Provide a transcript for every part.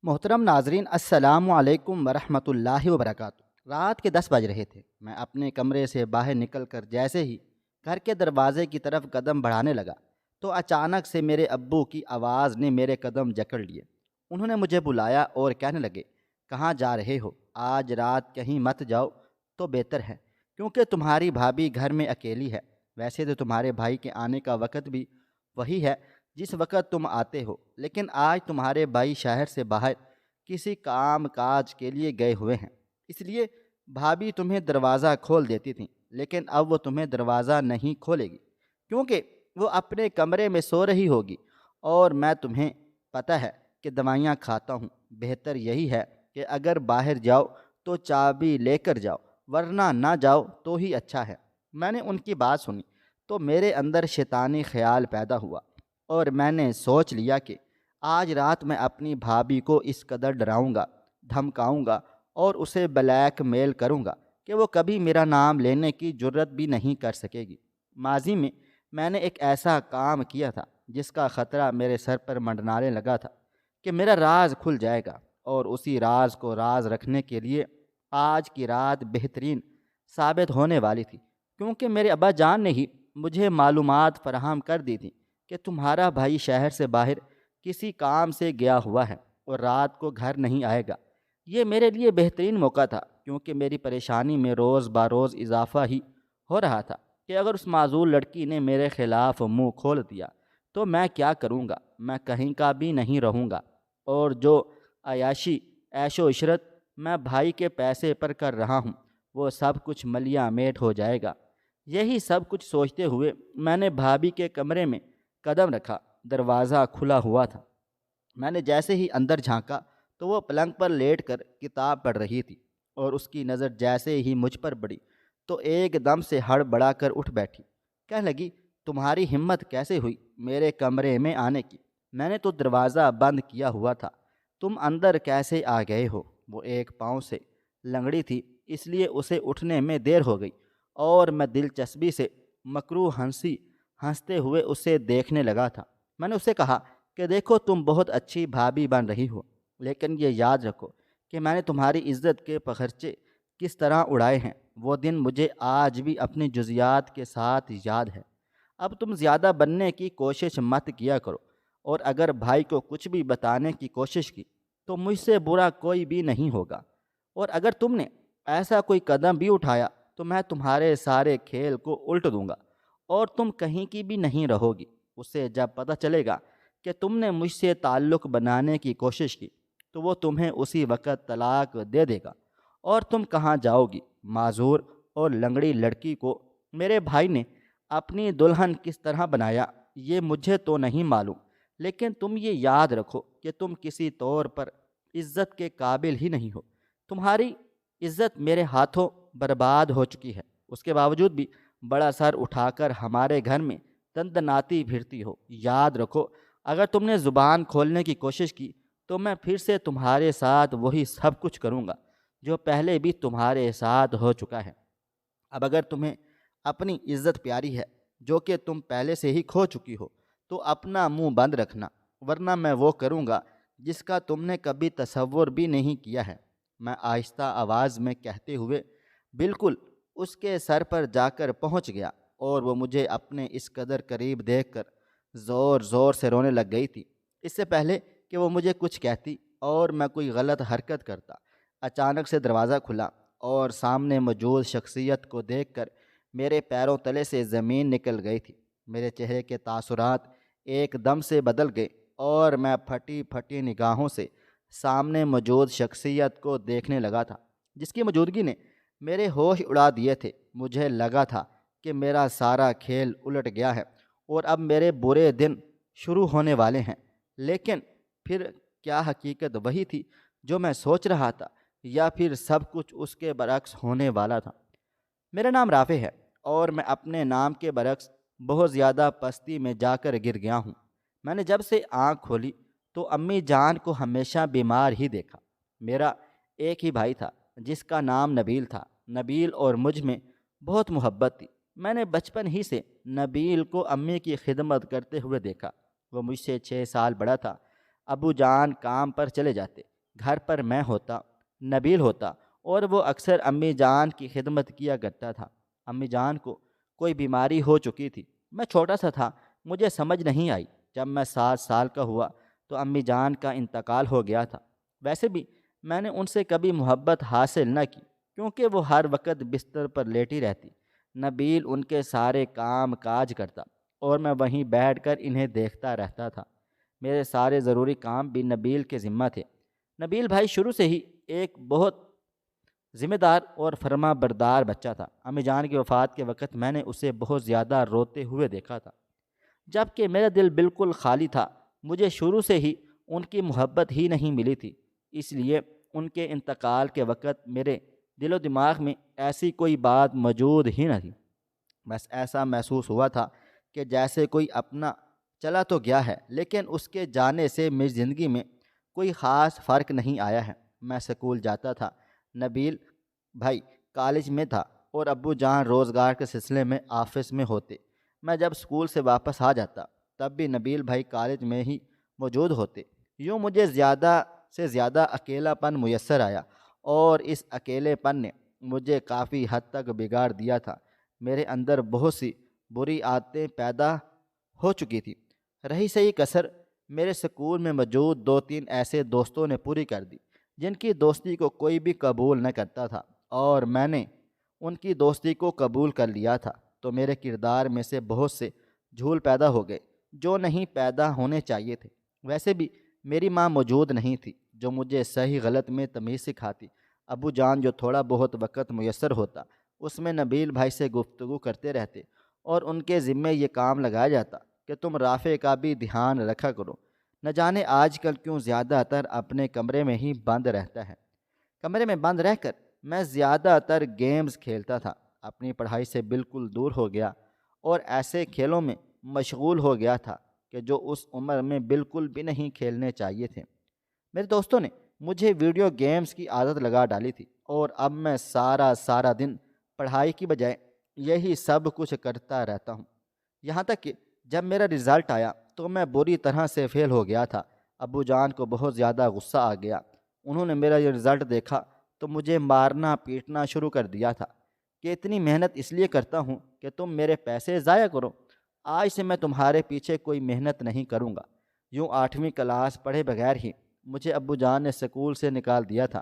محترم ناظرین، السلام علیکم ورحمۃ اللہ وبرکاتہ۔ رات کے 10 بج رہے تھے۔ میں اپنے کمرے سے باہر نکل کر جیسے ہی گھر کے دروازے کی طرف قدم بڑھانے لگا تو اچانک سے میرے ابو کی آواز نے میرے قدم جکڑ لیے۔ انہوں نے مجھے بلایا اور کہنے لگے، کہاں جا رہے ہو؟ آج رات کہیں مت جاؤ تو بہتر ہے، کیونکہ تمہاری بھابھی گھر میں اکیلی ہے۔ ویسے تو تمہارے بھائی کے آنے کا وقت بھی وہی ہے جس وقت تم آتے ہو، لیکن آج تمہارے بھائی شہر سے باہر کسی کام کاج کے لیے گئے ہوئے ہیں، اس لیے بھابھی تمہیں دروازہ کھول دیتی تھیں، لیکن اب وہ تمہیں دروازہ نہیں کھولے گی، کیونکہ وہ اپنے کمرے میں سو رہی ہوگی، اور میں تمہیں پتہ ہے کہ دوائیاں کھاتا ہوں۔ بہتر یہی ہے کہ اگر باہر جاؤ تو چابی لے کر جاؤ، ورنہ نہ جاؤ تو ہی اچھا ہے۔ میں نے ان کی بات سنی تو میرے اندر شیطانی خیال پیدا ہوا، اور میں نے سوچ لیا کہ آج رات میں اپنی بھابھی کو اس قدر ڈراؤں گا، دھمکاؤں گا اور اسے بلیک میل کروں گا کہ وہ کبھی میرا نام لینے کی جرت بھی نہیں کر سکے گی۔ ماضی میں نے ایک ایسا کام کیا تھا جس کا خطرہ میرے سر پر منڈرانے لگا تھا کہ میرا راز کھل جائے گا، اور اسی راز کو راز رکھنے کے لیے آج کی رات بہترین ثابت ہونے والی تھی، کیونکہ میرے ابا جان نے ہی مجھے معلومات فراہم کر دی تھی کہ تمہارا بھائی شہر سے باہر کسی کام سے گیا ہوا ہے اور رات کو گھر نہیں آئے گا۔ یہ میرے لیے بہترین موقع تھا، کیونکہ میری پریشانی میں روز بروز اضافہ ہی ہو رہا تھا کہ اگر اس معذول لڑکی نے میرے خلاف منہ کھول دیا تو میں کیا کروں گا؟ میں کہیں کا بھی نہیں رہوں گا، اور جو عیاشی عیش و عشرت میں بھائی کے پیسے پر کر رہا ہوں وہ سب کچھ ملیاں میٹ ہو جائے گا۔ یہی سب کچھ سوچتے ہوئے میں نے بھابھی کے کمرے میں قدم رکھا۔ دروازہ کھلا ہوا تھا۔ میں نے جیسے ہی اندر جھانکا تو وہ پلنگ پر لیٹ کر کتاب پڑھ رہی تھی، اور اس کی نظر جیسے ہی مجھ پر پڑی تو ایک دم سے ہڑبڑا کر اٹھ بیٹھی۔ کہنے لگی، تمہاری ہمت کیسے ہوئی میرے کمرے میں آنے کی؟ میں نے تو دروازہ بند کیا ہوا تھا، تم اندر کیسے آ گئے ہو؟ وہ ایک پاؤں سے لنگڑی تھی، اس لیے اسے اٹھنے میں دیر ہو گئی، اور میں دلچسپی سے مکروہ ہنسی ہنستے ہوئے اسے دیکھنے لگا تھا۔ میں نے اسے کہا کہ دیکھو، تم بہت اچھی بھابھی بن رہی ہو، لیکن یہ یاد رکھو کہ میں نے تمہاری عزت کے پخرچے کس طرح اڑائے ہیں۔ وہ دن مجھے آج بھی اپنی جزیات کے ساتھ یاد ہے۔ اب تم زیادہ بننے کی کوشش مت کیا کرو، اور اگر بھائی کو کچھ بھی بتانے کی کوشش کی تو مجھ سے برا کوئی بھی نہیں ہوگا، اور اگر تم نے ایسا کوئی قدم بھی اٹھایا تو میں تمہارے سارے کھیل کو الٹ دوں گا، اور تم کہیں کی بھی نہیں رہو گی۔ اسے جب پتہ چلے گا کہ تم نے مجھ سے تعلق بنانے کی کوشش کی تو وہ تمہیں اسی وقت طلاق دے دے گا، اور تم کہاں جاؤ گی؟ معذور اور لنگڑی لڑکی کو میرے بھائی نے اپنی دلہن کس طرح بنایا یہ مجھے تو نہیں معلوم، لیکن تم یہ یاد رکھو کہ تم کسی طور پر عزت کے قابل ہی نہیں ہو۔ تمہاری عزت میرے ہاتھوں برباد ہو چکی ہے، اس کے باوجود بھی بڑا سر اٹھا کر ہمارے گھر میں دندناتی پھرتی ہو۔ یاد رکھو، اگر تم نے زبان کھولنے کی کوشش کی تو میں پھر سے تمہارے ساتھ وہی سب کچھ کروں گا جو پہلے بھی تمہارے ساتھ ہو چکا ہے۔ اب اگر تمہیں اپنی عزت پیاری ہے، جو کہ تم پہلے سے ہی کھو چکی ہو، تو اپنا منہ بند رکھنا، ورنہ میں وہ کروں گا جس کا تم نے کبھی تصور بھی نہیں کیا ہے۔ میں آہستہ آواز میں کہتے ہوئے بالکل اس کے سر پر جا کر پہنچ گیا، اور وہ مجھے اپنے اس قدر قریب دیکھ کر زور زور سے رونے لگ گئی تھی۔ اس سے پہلے کہ وہ مجھے کچھ کہتی اور میں کوئی غلط حرکت کرتا، اچانک سے دروازہ کھلا، اور سامنے موجود شخصیت کو دیکھ کر میرے پیروں تلے سے زمین نکل گئی تھی۔ میرے چہرے کے تاثرات ایک دم سے بدل گئے، اور میں پھٹی پھٹی نگاہوں سے سامنے موجود شخصیت کو دیکھنے لگا تھا، جس کی موجودگی نے میرے ہوش اڑا دیے تھے۔ مجھے لگا تھا کہ میرا سارا کھیل الٹ گیا ہے، اور اب میرے برے دن شروع ہونے والے ہیں۔ لیکن پھر کیا حقیقت وہی تھی جو میں سوچ رہا تھا، یا پھر سب کچھ اس کے برعکس ہونے والا تھا؟ میرا نام رافع ہے، اور میں اپنے نام کے برعکس بہت زیادہ پستی میں جا کر گر گیا ہوں۔ میں نے جب سے آنکھ کھولی تو امی جان کو ہمیشہ بیمار ہی دیکھا۔ میرا ایک ہی بھائی تھا جس کا نام نبیل تھا۔ نبیل اور مجھ میں بہت محبت تھی۔ میں نے بچپن ہی سے نبیل کو امی کی خدمت کرتے ہوئے دیکھا۔ وہ مجھ سے 6 سال بڑا تھا۔ ابو جان کام پر چلے جاتے، گھر پر میں ہوتا، نبیل ہوتا، اور وہ اکثر امی جان کی خدمت کیا کرتا تھا۔ امی جان کو کوئی بیماری ہو چکی تھی، میں چھوٹا سا تھا، مجھے سمجھ نہیں آئی۔ جب میں 7 سال کا ہوا تو امی جان کا انتقال ہو گیا تھا۔ ویسے بھی میں نے ان سے کبھی محبت حاصل نہ کی، کیونکہ وہ ہر وقت بستر پر لیٹی رہتی۔ نبیل ان کے سارے کام کاج کرتا اور میں وہیں بیٹھ کر انہیں دیکھتا رہتا تھا۔ میرے سارے ضروری کام بھی نبیل کے ذمہ تھے۔ نبیل بھائی شروع سے ہی ایک بہت ذمہ دار اور فرما بردار بچہ تھا۔ امی جان کی وفات کے وقت میں نے اسے بہت زیادہ روتے ہوئے دیکھا تھا، جبکہ میرا دل بالکل خالی تھا۔ مجھے شروع سے ہی ان کی محبت ہی نہیں ملی تھی، اس لیے ان کے انتقال کے وقت میرے دل و دماغ میں ایسی کوئی بات موجود ہی نہ تھی۔ بس ایسا محسوس ہوا تھا کہ جیسے کوئی اپنا چلا تو گیا ہے، لیکن اس کے جانے سے میری زندگی میں کوئی خاص فرق نہیں آیا ہے۔ میں سکول جاتا تھا، نبیل بھائی کالج میں تھا، اور ابو جان روزگار کے سلسلے میں آفس میں ہوتے۔ میں جب سکول سے واپس آ جاتا تب بھی نبیل بھائی کالج میں ہی موجود ہوتے۔ یوں مجھے زیادہ سے زیادہ اکیلا پن میسر آیا، اور اس اکیلے پن نے مجھے کافی حد تک بگاڑ دیا تھا۔ میرے اندر بہت سی بری عادتیں پیدا ہو چکی تھی۔ رہی صحیح کسر میرے سکول میں موجود 2-3 ایسے دوستوں نے پوری کر دی، جن کی دوستی کو کوئی بھی قبول نہ کرتا تھا، اور میں نے ان کی دوستی کو قبول کر لیا تھا۔ تو میرے کردار میں سے بہت سے جھول پیدا ہو گئے جو نہیں پیدا ہونے چاہیے تھے۔ ویسے بھی میری ماں موجود نہیں تھی جو مجھے صحیح غلط میں تمیز سکھاتی۔ ابو جان جو تھوڑا بہت وقت میسر ہوتا اس میں نبیل بھائی سے گفتگو کرتے رہتے، اور ان کے ذمے یہ کام لگایا جاتا کہ تم رافع کا بھی دھیان رکھا کرو۔ نہ جانے آج کل کیوں زیادہ تر اپنے کمرے میں ہی بند رہتا ہے۔ کمرے میں بند رہ کر میں زیادہ تر گیمز کھیلتا تھا، اپنی پڑھائی سے بالکل دور ہو گیا، اور ایسے کھیلوں میں مشغول ہو گیا تھا کہ جو اس عمر میں بالکل بھی نہیں کھیلنے چاہیے تھے۔ میرے دوستوں نے مجھے ویڈیو گیمز کی عادت لگا ڈالی تھی، اور اب میں سارا دن پڑھائی کی بجائے یہی سب کچھ کرتا رہتا ہوں۔ یہاں تک کہ جب میرا رزلٹ آیا تو میں بری طرح سے فیل ہو گیا تھا۔ ابو جان کو بہت زیادہ غصہ آ گیا۔ انہوں نے میرا یہ رزلٹ دیکھا تو مجھے مارنا پیٹنا شروع کر دیا تھا کہ اتنی محنت اس لیے کرتا ہوں کہ تم میرے پیسے ضائع کرو۔ آج سے میں تمہارے پیچھے کوئی محنت نہیں کروں گا۔ یوں 8ویں کلاس پڑھے بغیر ہی مجھے ابو جان نے سکول سے نکال دیا تھا۔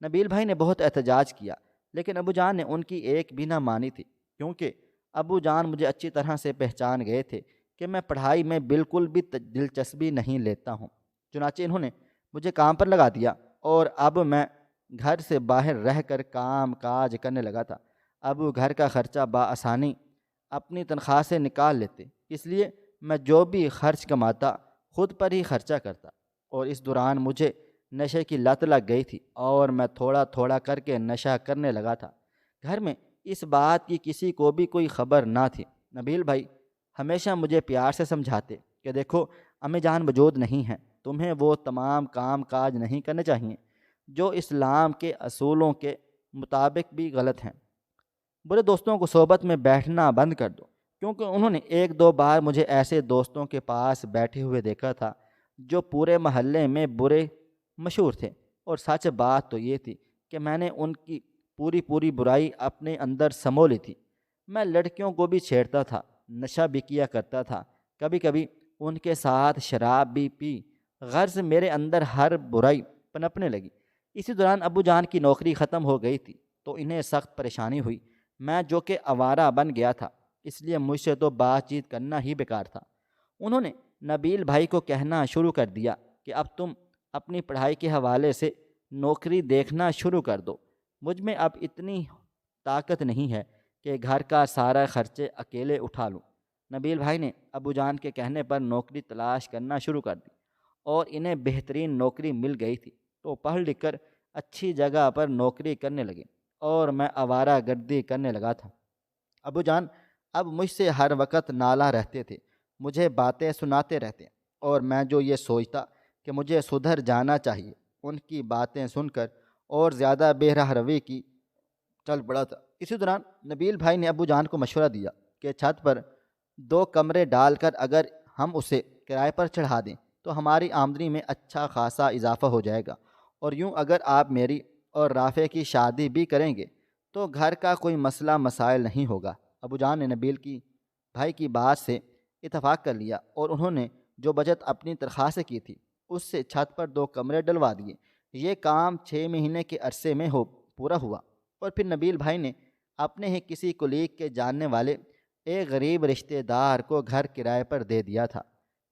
نبیل بھائی نے بہت احتجاج کیا، لیکن ابو جان نے ان کی ایک بھی نہ مانی تھی، کیونکہ ابو جان مجھے اچھی طرح سے پہچان گئے تھے کہ میں پڑھائی میں بالکل بھی دلچسپی نہیں لیتا ہوں۔ چنانچہ انہوں نے مجھے کام پر لگا دیا، اور اب میں گھر سے باہر رہ کر کام کاج کرنے لگا تھا۔ ابو گھر کا خرچہ بآسانی اپنی تنخواہ سے نکال لیتے، اس لیے میں جو بھی خرچ کماتا خود پر ہی خرچہ کرتا، اور اس دوران مجھے نشے کی لت لگ گئی تھی، اور میں تھوڑا تھوڑا کر کے نشہ کرنے لگا تھا۔ گھر میں اس بات کی کسی کو بھی کوئی خبر نہ تھی۔ نبیل بھائی ہمیشہ مجھے پیار سے سمجھاتے کہ دیکھو امی جان موجود نہیں ہیں، تمہیں وہ تمام کام کاج نہیں کرنے چاہیے جو اسلام کے اصولوں کے مطابق بھی غلط ہیں۔ برے دوستوں کو صحبت میں بیٹھنا بند کر دو، کیونکہ انہوں نے 1-2 بار مجھے ایسے دوستوں کے پاس بیٹھے ہوئے دیکھا تھا جو پورے محلے میں برے مشہور تھے، اور سچ بات تو یہ تھی کہ میں نے ان کی پوری برائی اپنے اندر سمو لی تھی۔ میں لڑکیوں کو بھی چھیڑتا تھا، نشہ بھی کیا کرتا تھا، کبھی کبھی ان کے ساتھ شراب بھی پی۔ غرض میرے اندر ہر برائی پنپنے لگی۔ اسی دوران ابو جان کی نوکری ختم ہو گئی تھی تو انہیں سخت پریشانی ہوئی۔ میں جو کہ آوارہ بن گیا تھا، اس لیے مجھ سے تو بات چیت کرنا ہی بیکار تھا۔ انہوں نے نبیل بھائی کو کہنا شروع کر دیا کہ اب تم اپنی پڑھائی کے حوالے سے نوکری دیکھنا شروع کر دو۔ مجھ میں اب اتنی طاقت نہیں ہے کہ گھر کا سارا خرچے اکیلے اٹھا لوں۔ نبیل بھائی نے ابو جان کے کہنے پر نوکری تلاش کرنا شروع کر دی، اور انہیں بہترین نوکری مل گئی تھی، تو پڑھ لکھ کر اچھی جگہ پر نوکری کرنے لگے، اور میں آوارہ گردی کرنے لگا تھا۔ ابو جان اب مجھ سے ہر وقت نالاں رہتے تھے، مجھے باتیں سناتے رہتے، اور میں جو یہ سوچتا کہ مجھے سدھر جانا چاہیے، ان کی باتیں سن کر اور زیادہ بے راہ روی کی چل پڑا تھا۔ اسی دوران نبیل بھائی نے ابو جان کو مشورہ دیا کہ چھت پر 2 کمرے ڈال کر اگر ہم اسے کرائے پر چڑھا دیں تو ہماری آمدنی میں اچھا خاصا اضافہ ہو جائے گا۔ اور یوں اگر آپ میری اور رافع کی شادی بھی کریں گے تو گھر کا کوئی مسئلہ مسائل نہیں ہوگا۔ ابو جان نے نبیل کی بھائی کی بات سے اتفاق کر لیا اور انہوں نے جو بچت اپنی تنخواہ سے کی تھی اس سے چھت پر 2 کمرے ڈلوا دیے۔ یہ کام 6 مہینے کے عرصے میں پورا ہوا، اور پھر نبیل بھائی نے اپنے ہی کسی کولیگ کے جاننے والے ایک غریب رشتہ دار کو گھر کرائے پر دے دیا تھا۔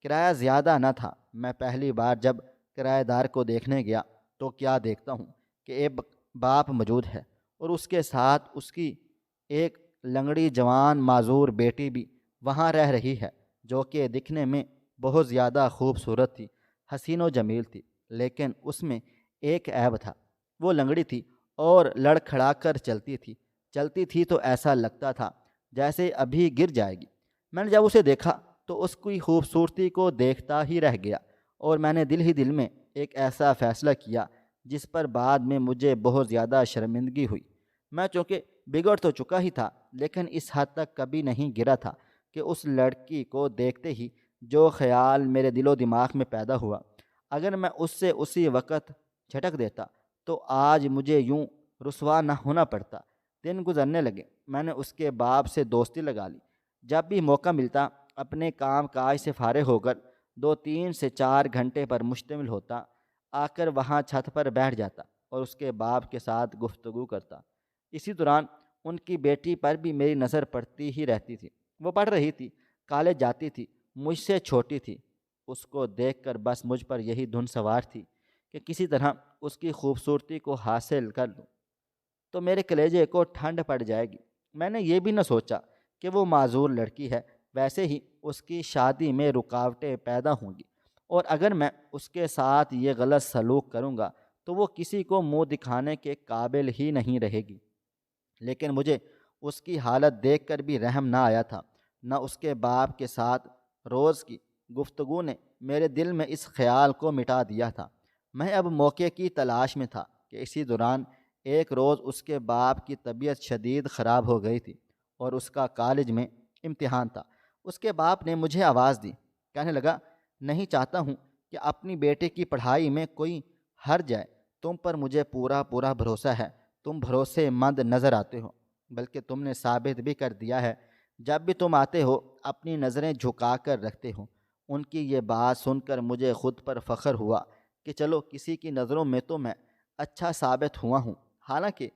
کرایہ زیادہ نہ تھا۔ میں پہلی بار جب کرایہ دار کو دیکھنے گیا تو کیا دیکھتا ہوں کہ ایک باپ موجود ہے اور اس کے ساتھ اس کی ایک لنگڑی جوان معذور بیٹی بھی وہاں رہ رہی ہے، جو کہ دکھنے میں بہت زیادہ خوبصورت تھی، حسین و جمیل تھی، لیکن اس میں ایک عیب تھا۔ وہ لنگڑی تھی اور لڑکھڑا کر چلتی تھی تو ایسا لگتا تھا جیسے ابھی گر جائے گی۔ میں نے جب اسے دیکھا تو اس کی خوبصورتی کو دیکھتا ہی رہ گیا، اور میں نے دل ہی دل میں ایک ایسا فیصلہ کیا جس پر بعد میں مجھے بہت زیادہ شرمندگی ہوئی۔ میں چونکہ بگڑ تو چکا ہی تھا، لیکن اس حد تک کبھی نہیں گرا تھا کہ اس لڑکی کو دیکھتے ہی جو خیال میرے دل و دماغ میں پیدا ہوا، اگر میں اس سے اسی وقت جھٹک دیتا تو آج مجھے یوں رسوا نہ ہونا پڑتا۔ دن گزرنے لگے، میں نے اس کے باپ سے دوستی لگا لی۔ جب بھی موقع ملتا اپنے کام کاج سے فارغ ہو کر 2 سے 4 گھنٹے پر مشتمل ہوتا، آ کر وہاں چھت پر بیٹھ جاتا اور اس کے باپ کے ساتھ گفتگو کرتا۔ اسی دوران ان کی بیٹی پر بھی میری نظر پڑتی ہی رہتی تھی۔ وہ پڑھ رہی تھی، کالج جاتی تھی، مجھ سے چھوٹی تھی۔ اس کو دیکھ کر بس مجھ پر یہی دھن سوار تھی کہ کسی طرح اس کی خوبصورتی کو حاصل کر لوں تو میرے کلیجے کو ٹھنڈ پڑ جائے گی۔ میں نے یہ بھی نہ سوچا کہ وہ معذور لڑکی ہے، ویسے ہی اس کی شادی میں رکاوٹیں پیدا ہوں گی، اور اگر میں اس کے ساتھ یہ غلط سلوک کروں گا تو وہ کسی کو منہ دکھانے کے قابل ہی نہیں رہے گی۔ لیکن مجھے اس کی حالت دیکھ کر بھی رحم نہ آیا تھا، نہ اس کے باپ کے ساتھ روز کی گفتگو نے میرے دل میں اس خیال کو مٹا دیا تھا۔ میں اب موقع کی تلاش میں تھا کہ اسی دوران ایک روز اس کے باپ کی طبیعت شدید خراب ہو گئی تھی اور اس کا کالج میں امتحان تھا۔ اس کے باپ نے مجھے آواز دی، کہنے لگا، نہیں چاہتا ہوں کہ اپنی بیٹے کی پڑھائی میں کوئی حرج جائے، تم پر مجھے پورا بھروسہ ہے، تم بھروسے مند نظر آتے ہو، بلکہ تم نے ثابت بھی کر دیا ہے، جب بھی تم آتے ہو اپنی نظریں جھکا کر رکھتے ہو۔ ان کی یہ بات سن کر مجھے خود پر فخر ہوا کہ چلو کسی کی نظروں میں تو میں اچھا ثابت ہوا ہوں۔ حالانکہ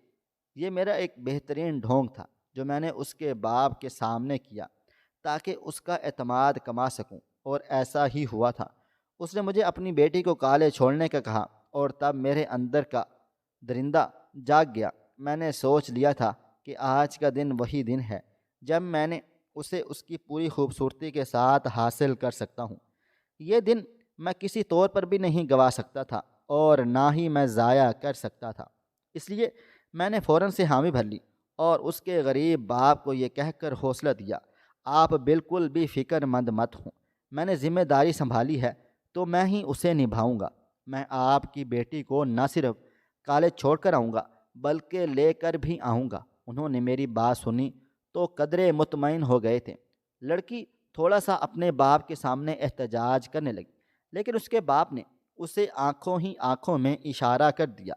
یہ میرا ایک بہترین ڈھونگ تھا جو میں نے اس کے باپ کے سامنے کیا تاکہ اس کا اعتماد کما سکوں، اور ایسا ہی ہوا تھا۔ اس نے مجھے اپنی بیٹی کو کالج چھوڑنے کا کہا، اور تب میرے اندر کا درندہ جاگ گیا۔ میں نے سوچ لیا تھا کہ آج کا دن وہی دن ہے جب میں نے اسے اس کی پوری خوبصورتی کے ساتھ حاصل کر سکتا ہوں۔ یہ دن میں کسی طور پر بھی نہیں گوا سکتا تھا اور نہ ہی میں ضائع کر سکتا تھا۔ اس لیے میں نے فوراً سے حامی بھر لی اور اس کے غریب باپ کو یہ کہہ کر حوصلہ دیا، آپ بالکل بھی فکر مند مت ہوں، میں نے ذمہ داری سنبھالی ہے تو میں ہی اسے نبھاؤں گا۔ میں آپ کی بیٹی کو نہ صرف کالج چھوڑ کر آؤں گا بلکہ لے کر بھی آؤں گا۔ انہوں نے میری بات سنی تو قدرے مطمئن ہو گئے تھے۔ لڑکی تھوڑا سا اپنے باپ کے سامنے احتجاج کرنے لگی، لیکن اس کے باپ نے اسے آنکھوں ہی آنکھوں میں اشارہ کر دیا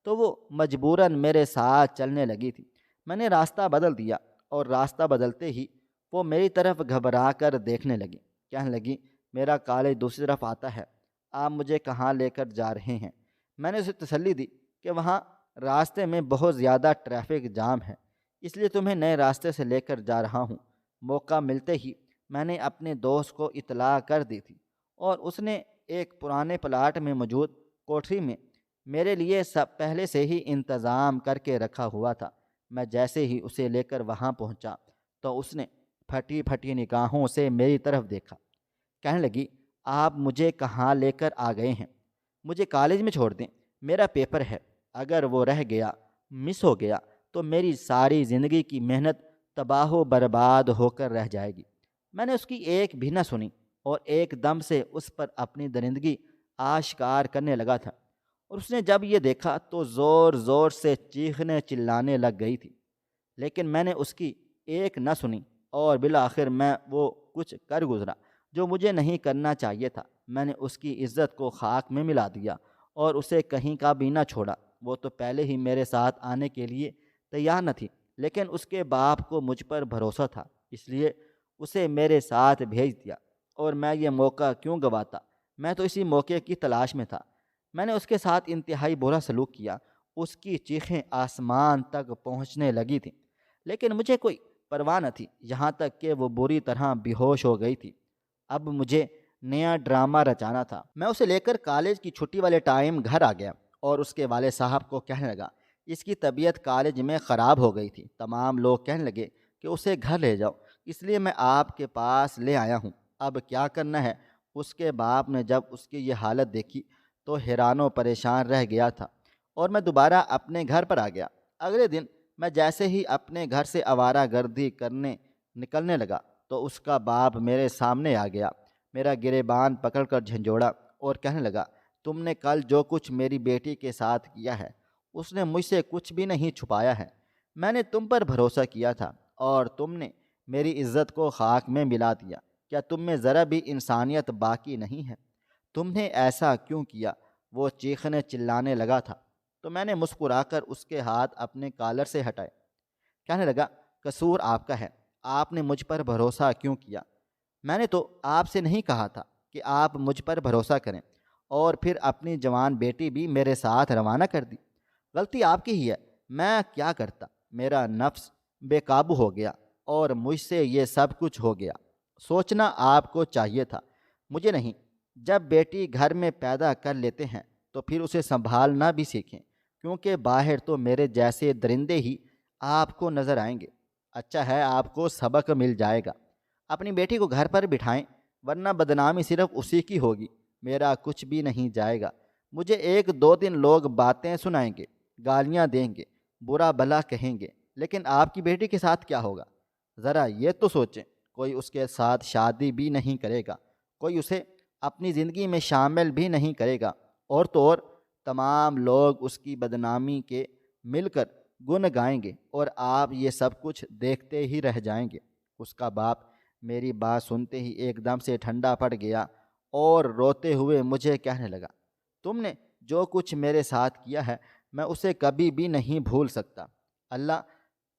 تو وہ مجبوراً میرے ساتھ چلنے لگی تھی۔ میں نے راستہ بدل دیا اور راستہ بدلتے ہی وہ میری طرف گھبرا کر دیکھنے لگی، کہنے لگی، میرا کالج دوسری طرف آتا ہے، آپ مجھے کہاں لے کر جا رہے ہیں؟ میں نے اسے تسلی دی کہ وہاں راستے میں بہت زیادہ ٹریفک جام ہے، اس لیے تمہیں نئے راستے سے لے کر جا رہا ہوں۔ موقع ملتے ہی میں نے اپنے دوست کو اطلاع کر دی تھی، اور اس نے ایک پرانے پلاٹ میں موجود کوٹھری میں میرے لیے سب پہلے سے ہی انتظام کر کے رکھا ہوا تھا۔ میں جیسے ہی اسے لے کر وہاں پہنچا تو اس نے پھٹی پھٹی نگاہوں سے میری طرف دیکھا، کہنے لگی، آپ مجھے کہاں لے کر آ گئے ہیں؟ مجھے کالج میں چھوڑ دیں، میرا پیپر ہے، اگر وہ رہ گیا، مس ہو گیا تو میری ساری زندگی کی محنت تباہ و برباد ہو کر رہ جائے گی۔ میں نے اس کی ایک بھی نہ سنی اور ایک دم سے اس پر اپنی درندگی آشکار کرنے لگا تھا، اور اس نے جب یہ دیکھا تو زور زور سے چیخنے چلانے لگ گئی تھی، لیکن میں نے اس کی ایک نہ سنی اور بالآخر میں وہ کچھ کر گزرا جو مجھے نہیں کرنا چاہیے تھا۔ میں نے اس کی عزت کو خاک میں ملا دیا اور اسے کہیں کا بھی نہ چھوڑا۔ وہ تو پہلے ہی میرے ساتھ آنے کے لیے تیار نہ تھی، لیکن اس کے باپ کو مجھ پر بھروسہ تھا، اس لیے اسے میرے ساتھ بھیج دیا۔ اور میں یہ موقع کیوں گواتا؟ میں تو اسی موقع کی تلاش میں تھا۔ میں نے اس کے ساتھ انتہائی برا سلوک کیا۔ اس کی چیخیں آسمان تک پہنچنے لگی تھیں، لیکن مجھے کوئی پرواہ نہ تھی، یہاں تک کہ وہ بری طرح بے ہوش ہو گئی تھی۔ اب مجھے نیا ڈرامہ رچانا تھا۔ میں اسے لے کر کالج کی چھٹی والے ٹائم گھر آ گیا اور اس کے والد صاحب کو کہنے لگا اس کی طبیعت کالج میں خراب ہو گئی تھی۔ تمام لوگ کہنے لگے کہ اسے گھر لے جاؤ، اس لیے میں آپ کے پاس لے آیا ہوں۔ اب کیا کرنا ہے؟ اس کے باپ نے جب اس کی یہ حالت دیکھی تو حیران و پریشان رہ گیا تھا اور میں دوبارہ اپنے گھر پر آ گیا۔ اگلے دن میں جیسے ہی اپنے گھر سے آوارہ گردی کرنے نکلنے لگا تو اس کا باپ میرے سامنے آ گیا، میرا گریبان پکڑ کر جھنجھوڑا اور کہنے لگا تم نے کل جو کچھ میری بیٹی کے ساتھ کیا ہے اس نے مجھ سے کچھ بھی نہیں چھپایا ہے۔ میں نے تم پر بھروسہ کیا تھا اور تم نے میری عزت کو خاک میں ملا دیا۔ کیا تم میں ذرا بھی انسانیت باقی نہیں ہے؟ تم نے ایسا کیوں کیا؟ وہ چیخنے چلانے لگا تھا تو میں نے مسکرا کر اس کے ہاتھ اپنے کالر سے ہٹائے۔ کہنے لگا قصور آپ کا ہے، آپ نے مجھ پر بھروسہ کیوں کیا؟ میں نے تو آپ سے نہیں کہا تھا کہ آپ مجھ پر بھروسہ کریں اور پھر اپنی جوان بیٹی بھی میرے ساتھ روانہ کر دی۔ غلطی آپ کی ہی ہے، میں کیا کرتا؟ میرا نفس بے قابو ہو گیا اور مجھ سے یہ سب کچھ ہو گیا۔ سوچنا آپ کو چاہیے تھا، مجھے نہیں۔ جب بیٹی گھر میں پیدا کر لیتے ہیں تو پھر اسے سنبھالنا بھی سیکھیں، کیونکہ باہر تو میرے جیسے درندے ہی آپ کو نظر آئیں گے۔ اچھا ہے آپ کو سبق مل جائے گا۔ اپنی بیٹی کو گھر پر بٹھائیں، ورنہ بدنامی صرف اسی کی ہوگی، میرا کچھ بھی نہیں جائے گا۔ مجھے ایک دو دن لوگ باتیں سنائیں گے، گالیاں دیں گے، برا بھلا کہیں گے، لیکن آپ کی بیٹی کے ساتھ کیا ہوگا؟ ذرا یہ تو سوچیں، کوئی اس کے ساتھ شادی بھی نہیں کرے گا، کوئی اسے اپنی زندگی میں شامل بھی نہیں کرے گا، اور تو اور تمام لوگ اس کی بدنامی کے مل کر گن گائیں گے اور آپ یہ سب کچھ دیکھتے ہی رہ جائیں گے۔ اس کا باپ میری بات سنتے ہی ایک دم سے ٹھنڈا پڑ گیا اور روتے ہوئے مجھے کہنے لگا تم نے جو کچھ میرے ساتھ کیا ہے میں اسے کبھی بھی نہیں بھول سکتا۔ اللہ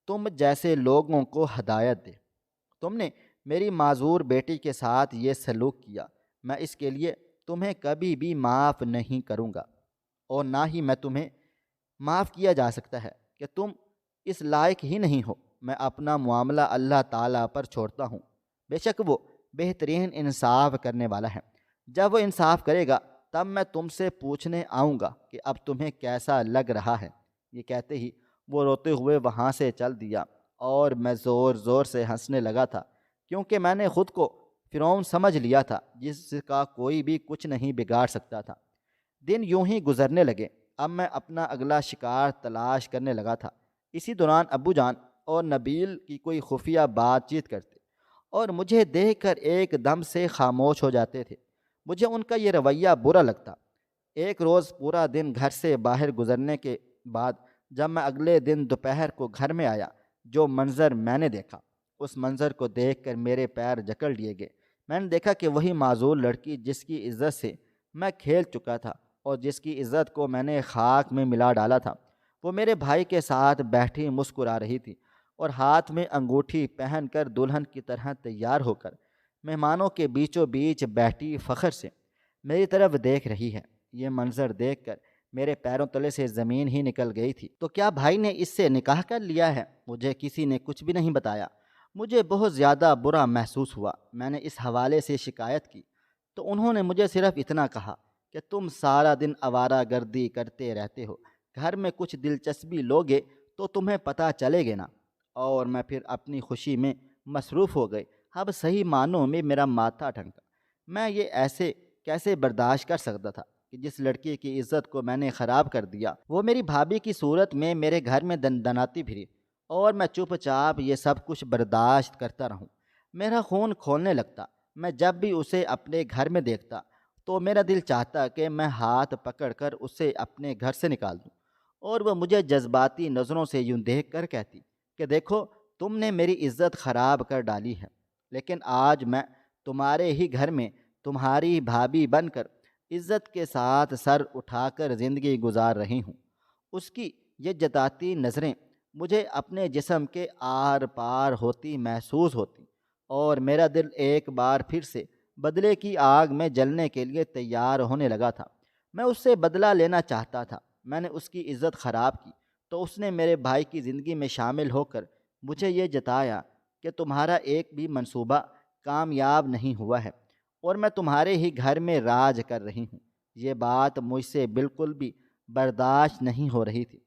تم جیسے لوگوں کو ہدایت دے۔ تم نے میری معذور بیٹی کے ساتھ یہ سلوک کیا، میں اس کے لیے تمہیں کبھی بھی معاف نہیں کروں گا، اور نہ ہی میں تمہیں معاف کیا جا سکتا ہے کہ تم اس لائق ہی نہیں ہو۔ میں اپنا معاملہ اللہ تعالیٰ پر چھوڑتا ہوں، بے شک وہ بہترین انصاف کرنے والا ہے۔ جب وہ انصاف کرے گا تب میں تم سے پوچھنے آؤں گا کہ اب تمہیں کیسا لگ رہا ہے۔ یہ کہتے ہی وہ روتے ہوئے وہاں سے چل دیا اور میں زور زور سے ہنسنے لگا تھا، کیونکہ میں نے خود کو فرعون سمجھ لیا تھا جس کا کوئی بھی کچھ نہیں بگاڑ سکتا تھا۔ دن یوں ہی گزرنے لگے۔ اب میں اپنا اگلا شکار تلاش کرنے لگا تھا۔ اسی دوران ابو جان اور نبیل کی کوئی خفیہ بات چیت کرتے اور مجھے دیکھ کر ایک دم سے خاموش ہو جاتے تھے۔ مجھے ان کا یہ رویہ برا لگتا۔ ایک روز پورا دن گھر سے باہر گزرنے کے بعد جب میں اگلے دن دوپہر کو گھر میں آیا، جو منظر میں نے دیکھا، اس منظر کو دیکھ کر میرے پیر جکڑ لیے گئے۔ میں نے دیکھا کہ وہی معذور لڑکی جس کی عزت سے میں کھیل چکا تھا اور جس کی عزت کو میں نے خاک میں ملا ڈالا تھا، وہ میرے بھائی کے ساتھ بیٹھی مسکرا رہی تھی اور ہاتھ میں انگوٹھی پہن کر دلہن کی طرح تیار ہو کر مہمانوں کے بیچوں بیچ بیٹھی فخر سے میری طرف دیکھ رہی ہے۔ یہ منظر دیکھ کر میرے پیروں تلے سے زمین ہی نکل گئی تھی۔ تو کیا بھائی نے اس سے نکاح کر لیا ہے؟ مجھے کسی نے کچھ بھی نہیں بتایا۔ مجھے بہت زیادہ برا محسوس ہوا۔ میں نے اس حوالے سے شکایت کی تو انہوں نے مجھے صرف اتنا کہا کہ تم سارا دن آوارہ گردی کرتے رہتے ہو، گھر میں کچھ دلچسپی لوگے تو تمہیں پتہ چلے گے نا۔ اور میں پھر اپنی خوشی میں مصروف ہو گئی۔ اب صحیح معنوں میں میرا ماتھا ٹھنکا۔ میں یہ ایسے کیسے برداشت کر سکتا تھا کہ جس لڑکی کی عزت کو میں نے خراب کر دیا وہ میری بھابھی کی صورت میں میرے گھر میں دندناتی پھری اور میں چپ چاپ یہ سب کچھ برداشت کرتا رہوں۔ میرا خون کھولنے لگتا۔ میں جب بھی اسے اپنے گھر میں دیکھتا تو میرا دل چاہتا کہ میں ہاتھ پکڑ کر اسے اپنے گھر سے نکال دوں، اور وہ مجھے جذباتی نظروں سے یوں دیکھ کر کہتی کہ دیکھو تم نے میری عزت خراب کر ڈالی ہے، لیکن آج میں تمہارے ہی گھر میں تمہاری بھابھی بن کر عزت کے ساتھ سر اٹھا کر زندگی گزار رہی ہوں۔ اس کی یہ جتاتی نظریں مجھے اپنے جسم کے آر پار ہوتی محسوس ہوتی، اور میرا دل ایک بار پھر سے بدلے کی آگ میں جلنے کے لیے تیار ہونے لگا تھا۔ میں اس سے بدلہ لینا چاہتا تھا۔ میں نے اس کی عزت خراب کی تو اس نے میرے بھائی کی زندگی میں شامل ہو کر مجھے یہ جتایا کہ تمہارا ایک بھی منصوبہ کامیاب نہیں ہوا ہے اور میں تمہارے ہی گھر میں راج کر رہی ہوں۔ یہ بات مجھ سے بالکل بھی برداشت نہیں ہو رہی تھی۔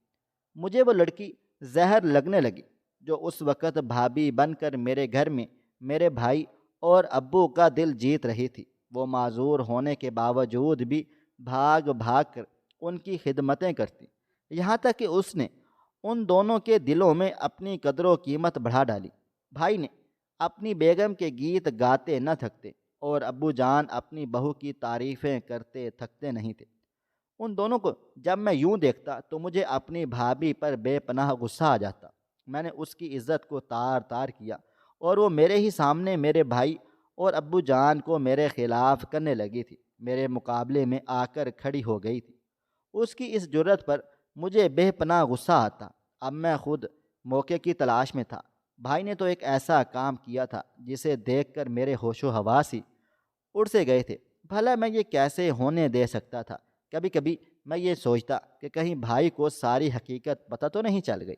مجھے وہ لڑکی زہر لگنے لگی جو اس وقت بھابھی بن کر میرے گھر میں میرے بھائی اور ابو کا دل جیت رہی تھی۔ وہ معذور ہونے کے باوجود بھی بھاگ بھاگ کر ان کی خدمتیں کرتی، یہاں تک کہ اس نے ان دونوں کے دلوں میں اپنی قدر و قیمت بڑھا ڈالی۔ بھائی نے اپنی بیگم کے گیت گاتے نہ تھکتے اور ابو جان اپنی بہو کی تعریفیں کرتے تھکتے نہیں تھے۔ ان دونوں کو جب میں یوں دیکھتا تو مجھے اپنی بھابھی پر بے پناہ غصہ آ جاتا۔ میں نے اس کی عزت کو تار تار کیا اور وہ میرے ہی سامنے میرے بھائی اور ابو جان کو میرے خلاف کرنے لگی تھی، میرے مقابلے میں آ کر کھڑی ہو گئی تھی۔ اس کی اس جرت پر مجھے بے پناہ غصہ آتا۔ اب میں خود موقع کی تلاش میں تھا۔ بھائی نے تو ایک ایسا کام کیا تھا جسے دیکھ کر میرے ہوش و حواس ہی اڑ سے گئے تھے۔ بھلا میں یہ کیسے ہونے دے سکتا تھا؟ کبھی کبھی میں یہ سوچتا کہ کہیں بھائی کو ساری حقیقت پتہ تو نہیں چل گئی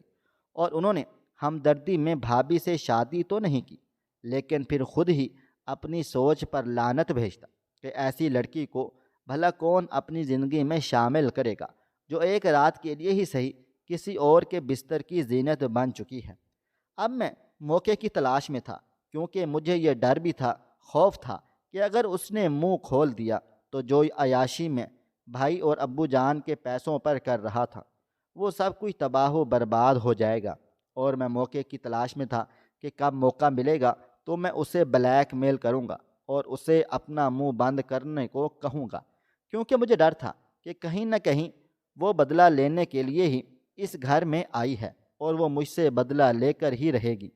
اور انہوں نے ہمدردی میں بھابھی سے شادی تو نہیں کی، لیکن پھر خود ہی اپنی سوچ پر لعنت بھیجتا کہ ایسی لڑکی کو بھلا کون اپنی زندگی میں شامل کرے گا جو ایک رات کے لیے ہی صحیح کسی اور کے بستر کی زینت بن چکی ہے۔ اب میں موقع کی تلاش میں تھا، کیونکہ مجھے یہ ڈر بھی تھا، خوف تھا کہ اگر اس نے منہ کھول دیا تو جو عیاشی میں بھائی اور ابو جان کے پیسوں پر کر رہا تھا وہ سب کچھ تباہ و برباد ہو جائے گا، اور میں موقع کی تلاش میں تھا کہ کب موقع ملے گا تو میں اسے بلیک میل کروں گا اور اسے اپنا منہ بند کرنے کو کہوں گا، کیونکہ مجھے ڈر تھا کہ کہیں نہ کہیں وہ بدلہ لینے کے لیے ہی اس گھر میں آئی ہے اور وہ مجھ سے بدلہ لے کر ہی رہے گی۔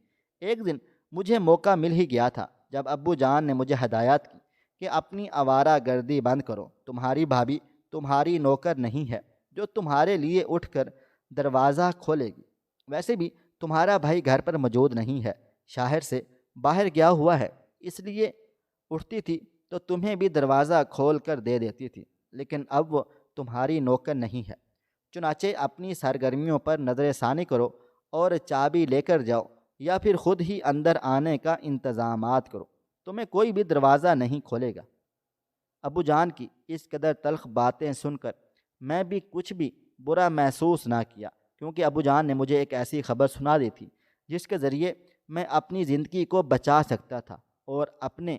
ایک دن مجھے موقع مل ہی گیا تھا جب ابو جان نے مجھے ہدایت کی کہ اپنی آوارہ گردی بند کرو، تمہاری بھابھی تمہاری نوکر نہیں ہے جو تمہارے لیے اٹھ کر دروازہ کھولے گی۔ ویسے بھی تمہارا بھائی گھر پر موجود نہیں ہے، شہر سے باہر گیا ہوا ہے، اس لیے اٹھتی تھی تو تمہیں بھی دروازہ کھول کر دے دیتی تھی، لیکن اب وہ تمہاری نوکر نہیں ہے۔ چنانچہ اپنی سرگرمیوں پر نظر ثانی کرو اور چابی لے کر جاؤ یا پھر خود ہی اندر آنے کا انتظامات کرو، تمہیں کوئی بھی دروازہ نہیں کھولے گا۔ ابو جان کی اس قدر تلخ باتیں سن کر میں بھی کچھ بھی برا محسوس نہ کیا، کیونکہ ابو جان نے مجھے ایک ایسی خبر سنا دی تھی جس کے ذریعے میں اپنی زندگی کو بچا سکتا تھا اور اپنے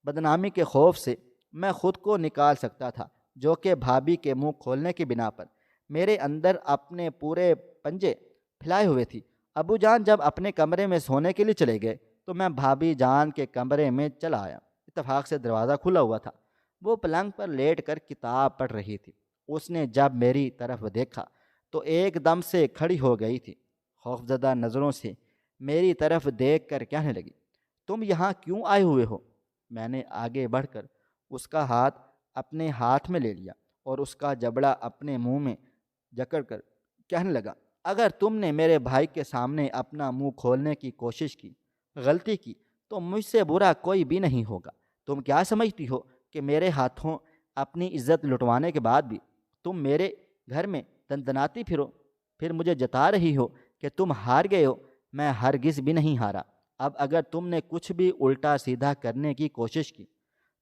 بدنامی کے خوف سے میں خود کو نکال سکتا تھا، جو کہ بھابھی کے منہ کھولنے کی بنا پر میرے اندر اپنے پورے پنجے پھیلائے ہوئے تھی۔ ابو جان جب اپنے کمرے میں سونے کے لیے چلے گئے تو میں بھابھی جان کے کمرے میں چلا آیا۔ اتفاق سے دروازہ کھلا ہوا تھا، وہ پلنگ پر لیٹ کر کتاب پڑھ رہی تھی۔ اس نے جب میری طرف دیکھا تو ایک دم سے کھڑی ہو گئی تھی، خوفزدہ نظروں سے میری طرف دیکھ کر کہنے لگی، تم یہاں کیوں آئے ہوئے ہو؟ میں نے آگے بڑھ کر اس کا ہاتھ اپنے ہاتھ میں لے لیا اور اس کا جبڑا اپنے منہ میں جکڑ کر کہنے لگا، اگر تم نے میرے بھائی کے سامنے اپنا منہ کھولنے کی کوشش کی، غلطی کی، تو مجھ سے برا کوئی بھی نہیں ہوگا۔ تم کیا سمجھتی ہو کہ میرے ہاتھوں اپنی عزت لٹوانے کے بعد بھی تم میرے گھر میں دندناتی پھرو، پھر مجھے جتا رہی ہو کہ تم ہار گئے ہو؟ میں ہرگز بھی نہیں ہارا۔ اب اگر تم نے کچھ بھی الٹا سیدھا کرنے کی کوشش کی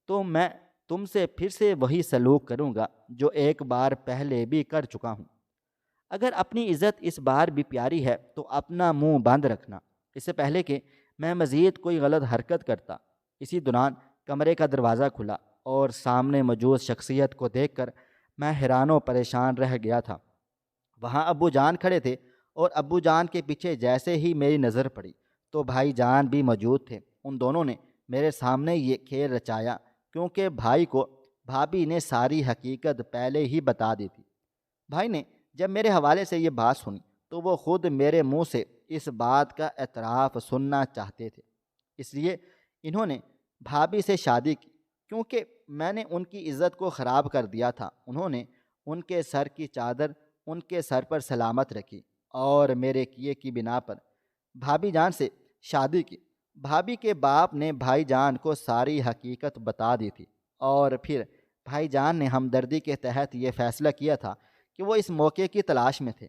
تو میں تم سے پھر سے وہی سلوک کروں گا جو ایک بار پہلے بھی کر چکا ہوں۔ اگر اپنی عزت اس بار بھی پیاری ہے تو اپنا منہ بند رکھنا۔ اس سے پہلے کہ میں مزید کوئی غلط حرکت کرتا، اسی دوران کمرے کا دروازہ کھلا اور سامنے موجود شخصیت کو دیکھ کر میں حیران و پریشان رہ گیا تھا۔ وہاں ابو جان کھڑے تھے اور ابو جان کے پیچھے جیسے ہی میری نظر پڑی تو بھائی جان بھی موجود تھے۔ ان دونوں نے میرے سامنے یہ کھیل رچایا کیونکہ بھائی کو بھابھی نے ساری حقیقت پہلے ہی بتا دی تھی۔ بھائی نے جب میرے حوالے سے یہ بات سنی تو وہ خود میرے منہ سے اس بات کا اعتراف سننا چاہتے تھے، اس لیے انہوں نے بھابھی سے شادی کی، کیونکہ میں نے ان کی عزت کو خراب کر دیا تھا۔ انہوں نے ان کے سر کی چادر ان کے سر پر سلامت رکھی اور میرے کیے کی بنا پر بھابھی جان سے شادی کی۔ بھابھی کے باپ نے بھائی جان کو ساری حقیقت بتا دی تھی، اور پھر بھائی جان نے ہمدردی کے تحت یہ فیصلہ کیا تھا کہ وہ اس موقع کی تلاش میں تھے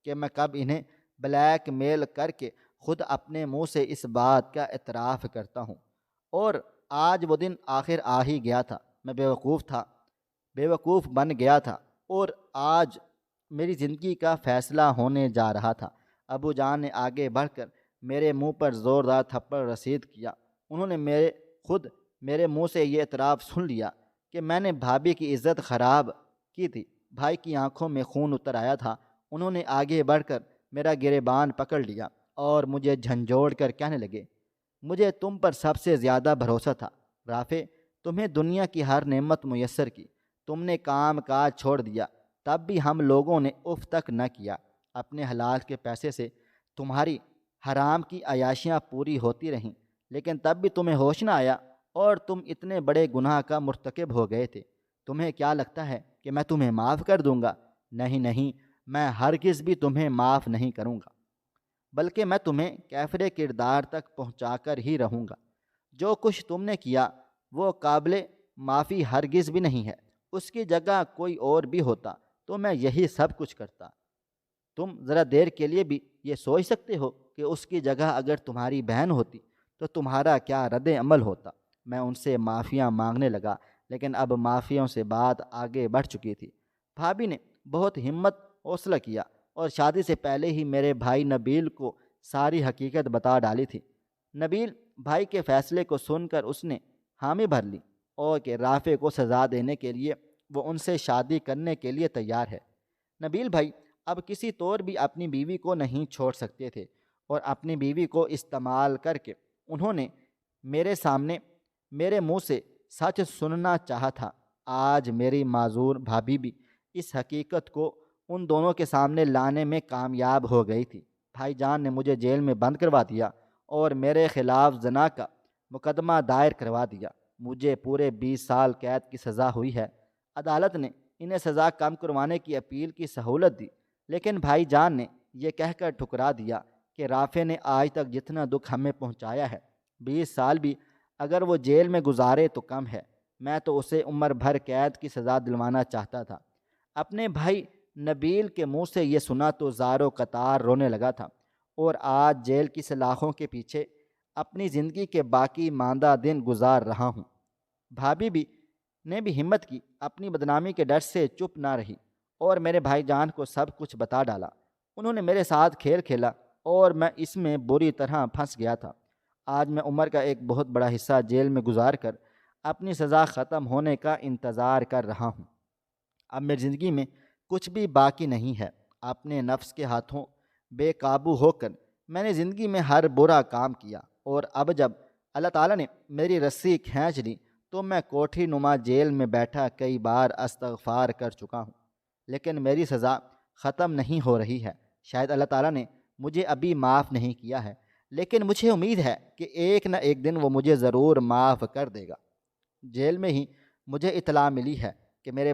کہ میں کب انہیں بلیک میل کر کے خود اپنے منہ سے اس بات کا اعتراف کرتا ہوں۔ اور آج وہ دن آخر آ ہی گیا تھا۔ میں بیوقوف بن گیا تھا، اور آج میری زندگی کا فیصلہ ہونے جا رہا تھا۔ ابو جان نے آگے بڑھ کر میرے منہ پر زوردار تھپڑ رسید کیا۔ انہوں نے خود میرے منہ سے یہ اعتراف سن لیا کہ میں نے بھابھی کی عزت خراب کی تھی۔ بھائی کی آنکھوں میں خون اتر آیا تھا۔ انہوں نے آگے بڑھ کر میرا گریبان پکڑ لیا اور مجھے جھنجھوڑ کر کہنے لگے، مجھے تم پر سب سے زیادہ بھروسہ تھا رافع، تمہیں دنیا کی ہر نعمت میسر کی، تم نے کام کاج چھوڑ دیا، تب بھی ہم لوگوں نے اف تک نہ کیا۔ اپنے حلال کے پیسے سے تمہاری حرام کی عیاشیاں پوری ہوتی رہیں، لیکن تب بھی تمہیں ہوش نہ آیا اور تم اتنے بڑے گناہ کا مرتکب ہو گئے تھے۔ تمہیں کیا لگتا ہے کہ میں تمہیں معاف کر دوں گا؟ نہیں نہیں، میں ہرگز بھی تمہیں معاف نہیں کروں گا، بلکہ میں تمہیں کیفر کردار تک پہنچا کر ہی رہوں گا۔ جو کچھ تم نے کیا وہ قابل معافی ہرگز بھی نہیں ہے۔ اس کی جگہ کوئی اور بھی ہوتا تو میں یہی سب کچھ کرتا۔ تم ذرا دیر کے لیے بھی یہ سوچ سکتے ہو کہ اس کی جگہ اگر تمہاری بہن ہوتی تو تمہارا کیا رد عمل ہوتا۔ میں ان سے معافیاں مانگنے لگا، لیکن اب معافیوں سے بات آگے بڑھ چکی تھی۔ بھابھی نے بہت ہمت حوصلہ کیا اور شادی سے پہلے ہی میرے بھائی نبیل کو ساری حقیقت بتا ڈالی تھی۔ نبیل بھائی کے فیصلے کو سن کر اس نے حامی بھر لی اور کہ رافع کو سزا دینے کے لیے وہ ان سے شادی کرنے کے لیے تیار ہے۔ نبیل بھائی اب کسی طور بھی اپنی بیوی کو نہیں چھوڑ سکتے تھے، اور اپنی بیوی کو استعمال کر کے انہوں نے میرے سامنے میرے منہ سے سچ سننا چاہا تھا۔ آج میری معذور بھابھی بھی اس حقیقت کو ان دونوں کے سامنے لانے میں کامیاب ہو گئی تھی۔ بھائی جان نے مجھے جیل میں بند کروا دیا اور میرے خلاف زنا کا مقدمہ دائر کروا دیا۔ مجھے پورے 20 سال قید کی سزا ہوئی ہے۔ عدالت نے انہیں سزا کم کروانے کی اپیل کی سہولت دی، لیکن بھائی جان نے یہ کہہ کر ٹھکرا دیا کہ رافع نے آج تک جتنا دکھ ہمیں پہنچایا ہے، 20 سال بھی اگر وہ جیل میں گزارے تو کم ہے۔ میں تو اسے عمر بھر قید کی سزا دلوانا چاہتا تھا۔ اپنے بھائی نبیل کے منہ سے یہ سنا تو زاروں قطار رونے لگا تھا، اور آج جیل کی سلاخوں کے پیچھے اپنی زندگی کے باقی ماندہ دن گزار رہا ہوں۔ بھابھی نے بھی ہمت کی، اپنی بدنامی کے ڈر سے چپ نہ رہی اور میرے بھائی جان کو سب کچھ بتا ڈالا۔ انہوں نے میرے ساتھ کھیل کھیلا اور میں اس میں بری طرح پھنس گیا تھا۔ آج میں عمر کا ایک بہت بڑا حصہ جیل میں گزار کر اپنی سزا ختم ہونے کا انتظار کر رہا ہوں۔ اب میری زندگی میں کچھ بھی باقی نہیں ہے۔ اپنے نفس کے ہاتھوں بے قابو ہو کر میں نے زندگی میں ہر برا کام کیا، اور اب جب اللہ تعالیٰ نے میری رسی کھینچ لی تو میں کوٹھی نما جیل میں بیٹھا کئی بار استغفار کر چکا ہوں، لیکن میری سزا ختم نہیں ہو رہی ہے۔ شاید اللہ تعالیٰ نے مجھے ابھی معاف نہیں کیا ہے، لیکن مجھے امید ہے کہ ایک نہ ایک دن وہ مجھے ضرور معاف کر دے گا۔ جیل میں ہی مجھے اطلاع ملی ہے کہ میرے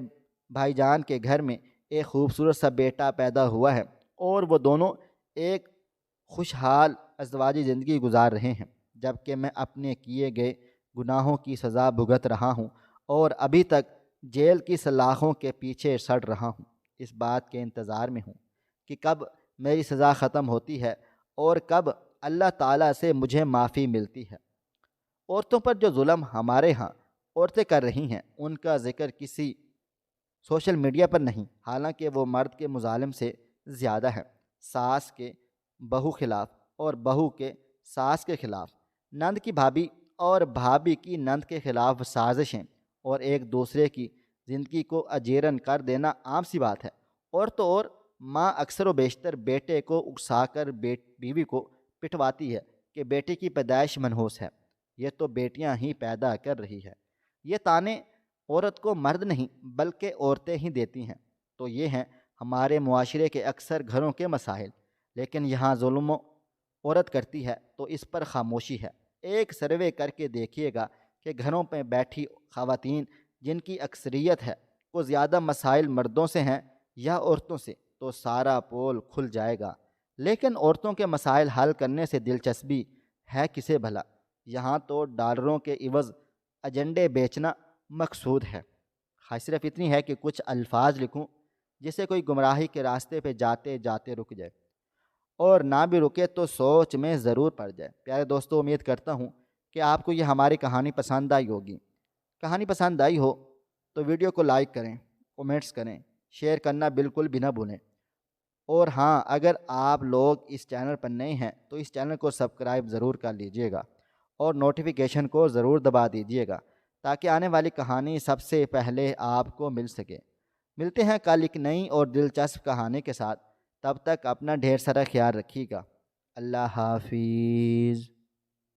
بھائی جان کے گھر میں ایک خوبصورت سا بیٹا پیدا ہوا ہے، اور وہ دونوں ایک خوشحال ازدواجی زندگی گزار رہے ہیں، جبکہ میں اپنے کیے گئے گناہوں کی سزا بھگت رہا ہوں اور ابھی تک جیل کی سلاخوں کے پیچھے سڑ رہا ہوں۔ اس بات کے انتظار میں ہوں کہ کب میری سزا ختم ہوتی ہے اور کب اللہ تعالیٰ سے مجھے معافی ملتی ہے۔ عورتوں پر جو ظلم ہمارے ہاں عورتیں کر رہی ہیں، ان کا ذکر کسی سوشل میڈیا پر نہیں، حالانکہ وہ مرد کے مظالم سے زیادہ ہے۔ ساس کے بہو خلاف اور بہو کے ساس کے خلاف، نند کی بھابھی اور بھابھی کی نند کے خلاف سازشیں اور ایک دوسرے کی زندگی کو اجیرن کر دینا عام سی بات ہے۔ اور تو اور ماں اکثر و بیشتر بیٹے کو اکسا کر بیوی کو پٹواتی ہے کہ بیٹے کی پیدائش منحوس ہے، یہ تو بیٹیاں ہی پیدا کر رہی ہے۔ یہ تانے عورت کو مرد نہیں بلکہ عورتیں ہی دیتی ہیں۔ تو یہ ہیں ہمارے معاشرے کے اکثر گھروں کے مسائل، لیکن یہاں ظلم عورت کرتی ہے تو اس پر خاموشی ہے۔ ایک سروے کر کے دیکھیے گا کہ گھروں پہ بیٹھی خواتین جن کی اکثریت ہے کو زیادہ مسائل مردوں سے ہیں یا عورتوں سے، تو سارا پول کھل جائے گا۔ لیکن عورتوں کے مسائل حل کرنے سے دلچسپی ہے کسے بھلا؟ یہاں تو ڈالروں کے عوض ایجنڈے بیچنا مقصود ہے۔ خواہش صرف اتنی ہے کہ کچھ الفاظ لکھوں جسے کوئی گمراہی کے راستے پہ جاتے جاتے رک جائے، اور نہ بھی رکے تو سوچ میں ضرور پڑ جائے۔ پیارے دوستو، امید کرتا ہوں کہ آپ کو یہ ہماری کہانی پسند آئی ہوگی۔ کہانی پسند آئی ہو تو ویڈیو کو لائک کریں، کومنٹس کریں، شیئر کرنا بالکل بھی نہ بھولیں۔ اور ہاں، اگر آپ لوگ اس چینل پر نئے ہیں تو اس چینل کو سبسکرائب ضرور کر لیجئے گا اور نوٹیفیکیشن کو ضرور دبا دیجئے گا تاکہ آنے والی کہانی سب سے پہلے آپ کو مل سکے۔ ملتے ہیں کل ایک نئی اور دلچسپ کہانی کے ساتھ۔ تب تک اپنا ڈھیر سارا خیال رکھیے گا۔ اللہ حافظ۔